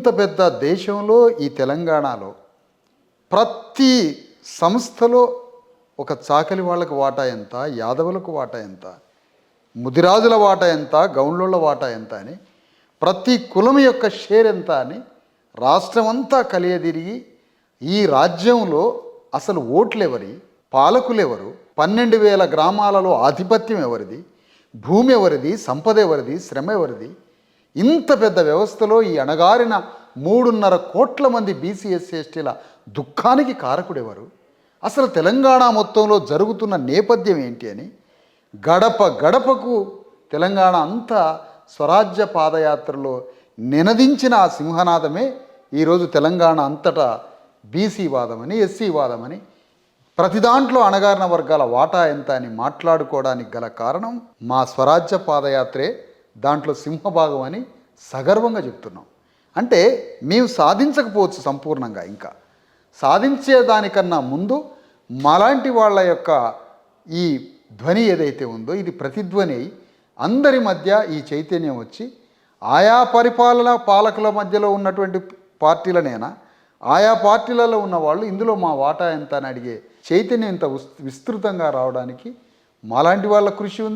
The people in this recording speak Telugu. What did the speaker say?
ఇంత పెద్ద దేశంలో ఈ తెలంగాణలో ప్రతి సంస్థలో ఒక చాకలి వాళ్ళకు వాటా ఎంత, యాదవులకు వాటా ఎంత, ముదిరాజుల వాటా ఎంత, గౌండ్లోళ్ళ వాటా ఎంత అని ప్రతి కులం యొక్క షేర్ ఎంత అని రాష్ట్రమంతా కలియదిరిగి ఈ రాజ్యంలో అసలు ఓట్లెవరి, పాలకులెవరు, 12,000 గ్రామాలలో ఆధిపత్యం ఎవరిది, భూమి ఎవరిది, సంపద ఎవరిది, శ్రమ ఎవరిది, ఇంత పెద్ద వ్యవస్థలో ఈ అణగారిన 3.5 కోట్ల మంది బీసీ ఎస్సీ ఎస్టీల దుఃఖానికి కారకుడెవరు, అసలు తెలంగాణ మొత్తంలో జరుగుతున్న నేపథ్యం ఏంటి అని గడప గడపకు తెలంగాణ అంతా స్వరాజ్య పాదయాత్రలో నినదించిన ఆ సింహనాదమే ఈరోజు తెలంగాణ అంతటా బీసీ వాదమని, ఎస్సీ వాదమని, ప్రతి దాంట్లో అణగారిన వర్గాల వాటా ఎంత అని మాట్లాడుకోవడానికి గల కారణం మా స్వరాజ్య పాదయాత్రే దాంట్లో సింహభాగం అని సగర్వంగా చెప్తున్నాం. అంటే మేము సాధించకపోవచ్చు సంపూర్ణంగా, ఇంకా సాధించేదానికన్నా ముందు మాలాంటి వాళ్ళ యొక్క ఈ ధ్వని ఏదైతే ఉందో ఇది ప్రతిధ్వని అయి అందరి మధ్య ఈ చైతన్యం వచ్చి ఆయా పాలకుల మధ్యలో ఉన్నటువంటి పార్టీలనైనా ఆయా పార్టీలలో ఉన్న వాళ్ళు ఇందులో మా వాటా ఎంత అని అడిగే చైతన్యం ఇంత విస్తృతంగా రావడానికి మాలాంటి వాళ్ళ కృషి ఉంది.